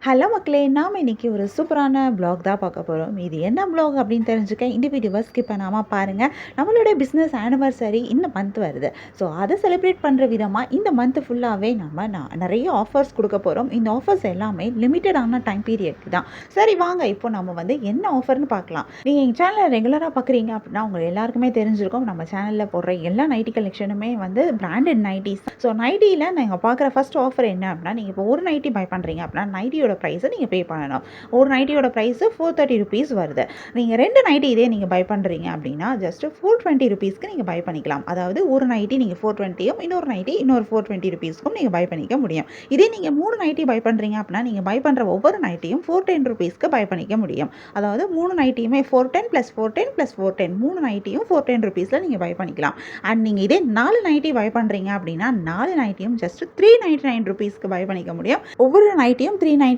Hello மக்களே! நாம இன்னைக்கு ஒரு சூப்பரான வ்ளாக் தான் பார்க்க போறோம். இது என்ன வ்ளாக் அப்படின்னு தெரிஞ்சுக்க இந்த வீடியோவ ஸ்கிப் பண்ணாம பாருங்க. நம்மளுடைய பிசினஸ் ஆனிவர்சரி இந்த மந்த் வருது. ஸோ அத செலிப்ரேட் பண்ற விதமா இந்த மந்த் ஃபுல்லாவே நம்ம நெறைய ஆஃபர்ஸ் குடுக்க போறோம். இந்த ஆஃபர்ஸ் எல்லாமே லிமிட்டடான டைம் பீரியட்க்கு தான். சரி வாங்க இப்போ நம்ம வந்து என்ன ஆஃபர்ன்னு பார்க்கலாம். நீங்க எங்க சேனல ரெகுலரா பார்க்குறீங்க அப்படின்னா, உங்க எல்லாருக்குமே தெரிஞ்சிருக்கும். நம்ம சேனல்ல போடுற எல்லா நைட்டி கலெக்ஷனுமே வந்து பிராண்டட் நைட்டீஸ். ஸோ நைட்டில நீங்க பார்க்குற ஃபர்ஸ்ட் ஆஃபர் என்ன அப்படின்னா, நீங்க இப்போ ஒரு நைட்டி பை பண்றீங்க அப்படின்னா, நைட்டியோட பிரைஸை நீங்கள் பே பண்ணணும். ஒரு நைட்டியோட ப்ரைஸு ₹430 வருது. நீங்கள் 2 நைட்டி இதே நீங்கள் பை பண்ணுறீங்க அப்படின்னா ஜஸ்ட் ₹420க்கு நீங்கள் பை பண்ணிக்கலாம். அதாவது ஒரு நைட்டி நீங்கள் 420யும் இன்னொரு நைட்டி இன்னொரு ₹420க்கும் நீங்கள் பை பண்ணிக்க முடியும். இதே நீங்கள் 3 நைட்டி பை பண்ணுறீங்க அப்படின்னா நீங்கள் பை பண்ணுற ஒவ்வொரு நைட்டியும் ₹410க்கு பை பண்ணிக்க முடியும். அதாவது 3 நைட்டியுமே 410 + 410 + 410 3 நைட்டியும் ₹410ல நீங்கள் பை பண்ணிக்கலாம். அண்ட் நீங்கள் இதே 4 நைட்டி பை பண்ணுறீங்க அப்படின்னா 4 நைட்டியும் ஜஸ்ட் ₹399க்கு பை பண்ணிக்க முடியும். ஒவ்வொரு நைட்டியும் ₹399க்கு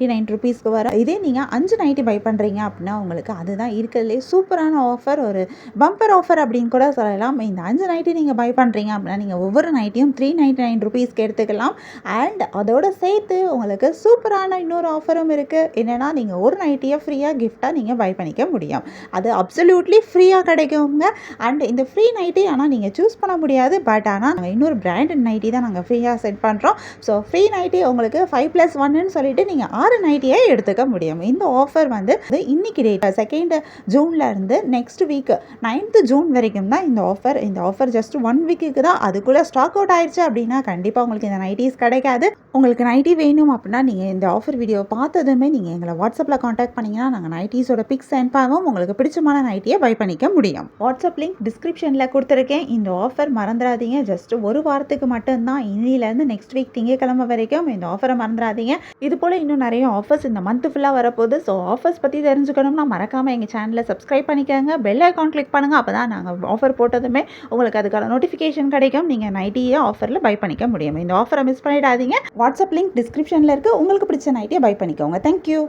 வரும். இதே நீங்கள் 5 நைட்டி பை பண்ணுறீங்க அப்படின்னா உங்களுக்கு அதுதான் இருக்கிறதுலே சூப்பரான ஆஃபர், ஒரு பம்பர் ஆஃபர் அப்படின்னு கூட சொல்லலாம். இந்த 5 நைட்டி நீங்கள் பை பண்ணுறீங்க அப்படின்னா நீங்கள் ஒவ்வொரு நைட்டியும் ₹399க்கு எடுத்துக்கலாம். அண்ட் அதோட சேர்த்து உங்களுக்கு சூப்பரான இன்னொரு ஆஃபரும் இருக்குது. என்னென்னா நீங்கள் ஒரு நைட்டியை ஃப்ரீயாக கிஃப்டாக நீங்கள் பை பண்ணிக்க முடியும். அது அப்சல்யூட்லி ஃப்ரீயாக கிடைக்குங்க. அண்ட் இந்த ஃப்ரீ நைட்டி ஆனால் நீங்கள் சூஸ் பண்ண முடியாது. பட் ஆனால் நாங்கள் இன்னொரு பிராண்டட் நைட்டி தான் நாங்கள் ஃப்ரீயாக செட் பண்ணுறோம். ஸோ ஃப்ரீ நைட்டி உங்களுக்கு 5+1ன்னு சொல்லிட்டு நீங்கள் 6 நைட்டியை எடுத்துக்க முடியும். இந்த ஆஃபர் வந்து இன்னைக்கு டேட் 2 ஜூன்ல இருந்து நெக்ஸ்ட் வீக் 9th ஜூன் வரைக்கும் தான் இந்த ஆஃபர். இந்த ஆஃபர் ஜஸ்ட் 1 வீக்குக்கு தான். அதுக்குள்ளே ஸ்டாக் அவுட் ஆயிடுச்சு அப்படின்னா கண்டிப்பாக உங்களுக்கு இந்த நைட்டிஸ் கிடைக்காது. உங்களுக்கு நைட்டி வேணும் அப்படின்னா நீங்கள் இந்த ஆஃபர் வீடியோ பார்த்ததுமே நீங்கள் எங்களை வாட்ஸ்அப்பில் காண்டாக்ட் பண்ணிங்கன்னா நாங்கள் நைட்டிஸோட பிக்ஸ் சென்ட் பண்ணுவோம். உங்களுக்கு பிடிச்சமான நைட்டியை பை பண்ணிக்க முடியும். வாட்ஸ்அப் லிங்க் டிஸ்கிரிப்ஷனில் கொடுத்துருக்கேன். இந்த ஆஃபர் மறந்துடாதீங்க. ஜஸ்ட் ஒரு வாரத்துக்கு மட்டும்தான். இன்னிலேருந்து நெக்ஸ்ட் வீக் திங்கட்கிழமை வரைக்கும் இந்த ஆஃபரை மறந்துடாதீங்க. இது போல் இன்னும் நிறைய ஆஃபர்ஸ் இந்த மந்த் ஃபுல்லாக வரப்போகுது. ஸோ ஆஃபர்ஸ் பற்றி தெரிஞ்சுக்கணும்னா மறக்காமல் எங்கள் சேனலை சப்ஸ்கிரைப் பண்ணிக்கோங்க. பெல் ஐக்கான் கிளிக் பண்ணுங்கள். அப்போ தான் நாங்கள் ஆஃபர் போட்டதுமே உங்களுக்கு அதுக்கான நோட்டிஃபிகேஷன் கிடைக்கும். நீங்கள் நைட்டியை ஆஃபரில் பை பண்ணிக்க முடியும். இந்த ஆஃபரை மிஸ் பண்ணிடாதீங்க. வாட்ஸ்அப் லிங்க் டிஸ்கிரிப்ஷனில் இருக்குது. உங்களுக்கு பிடிச்ச நைட்டியை பை பண்ணிக்கோங்க. தேங்க்யூ.